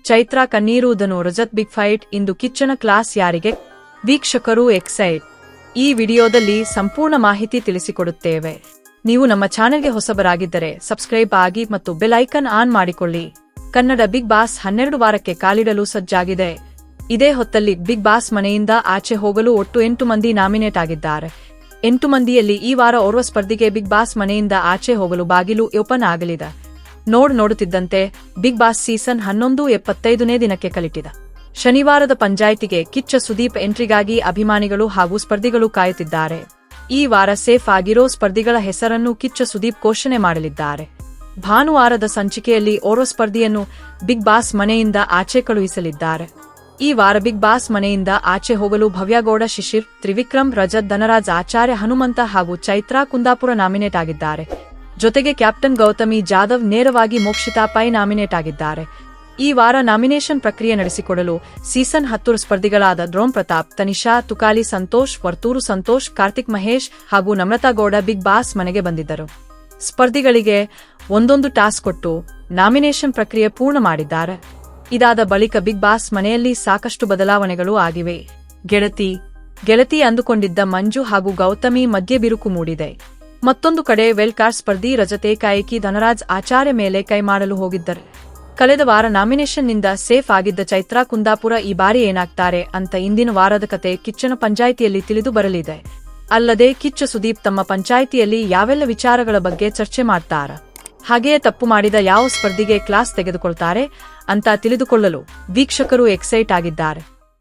Chaitra ಕಣ್ಣೀರುವುದನ್ನು Rajat big fight ಇಂದು ಕಿಚ್ಚನ class ಯಾರಿಗೆ ವೀಕ್ಷಕರು excite ಈ ವಿಡಿಯೋದಲ್ಲಿ ಸಂಪೂರ್ಣ ಮಾಹಿತಿ ತಿಳಿಸಿಕೊಡುತ್ತೇವೆ. ನೀವು ನಮ್ಮ ಚಾನೆಲ್ಗೆ ಹೊಸಬರಾಗಿದ್ದರೆ ಸಬ್ಸ್ಕ್ರೈಬ್ ಆಗಿ ಮತ್ತು ಬೆಲ್ ಐಕನ್ ಆನ್ ಮಾಡಿಕೊಳ್ಳಿ. ಕನ್ನಡ ಬಿಗ್ ಬಾಸ್ 12 ವಾರಕ್ಕೆ ಕಾಲಿಡಲು ಸಜ್ಜಾಗಿದೆ. ಇದೇ ಹೊತ್ತಲ್ಲಿ ಬಿಗ್ ಬಾಸ್ ಮನೆಯಿಂದ ಆಚೆ ಹೋಗಲು ಒಟ್ಟು 8 ಮಂದಿ ನಾಮಿನೇಟ್ ಆಗಿದ್ದಾರೆ. 8 ಮಂದಿಯಲ್ಲಿ ಈ ವಾರ ಓರ್ವ ಸ್ಪರ್ಧಿಗೆ ಬಿಗ್ ಬಾಸ್ ಮನೆಯಿಂದ ಆಚೆ ಹೋಗಲು ಬಾಗಿಲು ಓಪನ್ ಆಗಲಿದೆ. ನೋಡುತ್ತಿದ್ದಂತೆ ಬಿಗ್ ಬಾಸ್ ಸೀಸನ್ 11 75ನೇ ದಿನಕ್ಕೆ ಕಲಿಟಿದೆ. ಶನಿವಾರದ ಪಂಚಾಯ್ತಿಗೆ ಕಿಚ್ಚ ಸುದೀಪ್ ಎಂಟ್ರಿಗಾಗಿ ಅಭಿಮಾನಿಗಳು ಹಾಗೂ ಸ್ಪರ್ಧಿಗಳು ಕಾಯುತ್ತಿದ್ದಾರೆ. ಈ ವಾರ ಸೇಫ್ ಆಗಿರೋ ಸ್ಪರ್ಧಿಗಳ ಹೆಸರನ್ನು ಕಿಚ್ಚ ಸುದೀಪ್ ಘೋಷಣೆ ಮಾಡಲಿದ್ದಾರೆ. ಭಾನುವಾರದ ಸಂಚಿಕೆಯಲ್ಲಿ ಓರ್ವ ಸ್ಪರ್ಧಿಯನ್ನು ಬಿಗ್ ಬಾಸ್ ಮನೆಯಿಂದ ಆಚೆ ಕಳುಹಿಸಲಿದ್ದಾರೆ. ಈ ವಾರ ಬಿಗ್ ಬಾಸ್ ಮನೆಯಿಂದ ಆಚೆ ಹೋಗಲು ಭವ್ಯಗೌಡ, ಶಿಶಿರ್, ತ್ರಿವಿಕ್ರಮ್, ರಜತ್, ಧನರಾಜ್, ಆಚಾರ್ಯ, ಹನುಮಂತ ಹಾಗೂ ಚೈತ್ರಾ ಕುಂದಾಪುರ ನಾಮಿನೇಟ್ ಆಗಿದ್ದಾರೆ. ಜೊತೆಗೆ ಕ್ಯಾಪ್ಟನ್ ಗೌತಮಿ ಜಾಧವ್ ನೇರವಾಗಿ ಮೋಕ್ಷಿತಾ ಪೈ ನಾಮಿನೇಟ್ ಆಗಿದ್ದಾರೆ. ಈ ವಾರ ನಾಮಿನೇಷನ್ ಪ್ರಕ್ರಿಯೆ ನಡೆಸಿಕೊಡಲು ಸೀಸನ್ 10 ಸ್ಪರ್ಧಿಗಳಾದ ಡ್ರೋಮ್ ಪ್ರತಾಪ್, ತನಿಷಾ, ತುಕಾಲಿ ಸಂತೋಷ್, ವರ್ತೂರು ಸಂತೋಷ್, ಕಾರ್ತಿಕ್ ಮಹೇಶ್ ಹಾಗೂ ನಮ್ರತಾ ಗೌಡ ಬಿಗ್ ಬಾಸ್ ಮನೆಗೆ ಬಂದಿದ್ದರು. ಸ್ಪರ್ಧಿಗಳಿಗೆ ಒಂದೊಂದು ಟಾಸ್ಕ್ ಕೊಟ್ಟು ನಾಮಿನೇಷನ್ ಪ್ರಕ್ರಿಯೆ ಪೂರ್ಣ ಮಾಡಿದ್ದಾರೆ. ಇದಾದ ಬಳಿಕ ಬಿಗ್ ಬಾಸ್ ಮನೆಯಲ್ಲಿ ಸಾಕಷ್ಟು ಬದಲಾವಣೆಗಳು ಆಗಿವೆ. ಗೆಳತಿ ಅಂದುಕೊಂಡಿದ್ದ ಮಂಜು ಹಾಗೂ ಗೌತಮಿ ಮಧ್ಯೆ ಬಿರುಕು ಮೂಡಿದೆ. ಮತ್ತೊಂದು ಕಡೆ ವೆಲ್ ಕಾರ್ಡ್ ಸ್ಪರ್ಧಿ ರಜತ್ ಏಕಾಏಕಿ ಧನರಾಜ್, ಆಚಾರ್ಯ ಮೇಲೆ ಕೈ ಮಾಡಲು ಹೋಗಿದ್ದರು. ಕಳೆದ ವಾರ ನಾಮಿನೇಷನ್ನಿಂದ ಸೇಫ್ ಆಗಿದ್ದ ಚೈತ್ರಾ ಕುಂದಾಪುರ ಈ ಬಾರಿ ಏನಾಗ್ತಾರೆ ಅಂತ ಇಂದಿನ ವಾರದ ಕತೆ ಕಿಚ್ಚನ ಪಂಚಾಯಿತಿಯಲ್ಲಿ ತಿಳಿದು ಬರಲಿದೆ. ಅಲ್ಲದೆ ಕಿಚ್ಚ ಸುದೀಪ್ ತಮ್ಮ ಪಂಚಾಯಿತಿಯಲ್ಲಿ ಯಾವೆಲ್ಲ ವಿಚಾರಗಳ ಬಗ್ಗೆ ಚರ್ಚೆ ಮಾಡ್ತಾರ, ಹಾಗೆಯೇ ತಪ್ಪು ಮಾಡಿದ ಯಾವ ಸ್ಪರ್ಧಿಗೆ ಕ್ಲಾಸ್ ತೆಗೆದುಕೊಳ್ತಾರೆ ಅಂತ ತಿಳಿದುಕೊಳ್ಳಲು ವೀಕ್ಷಕರು ಎಕ್ಸೈಟ್ ಆಗಿದ್ದಾರೆ.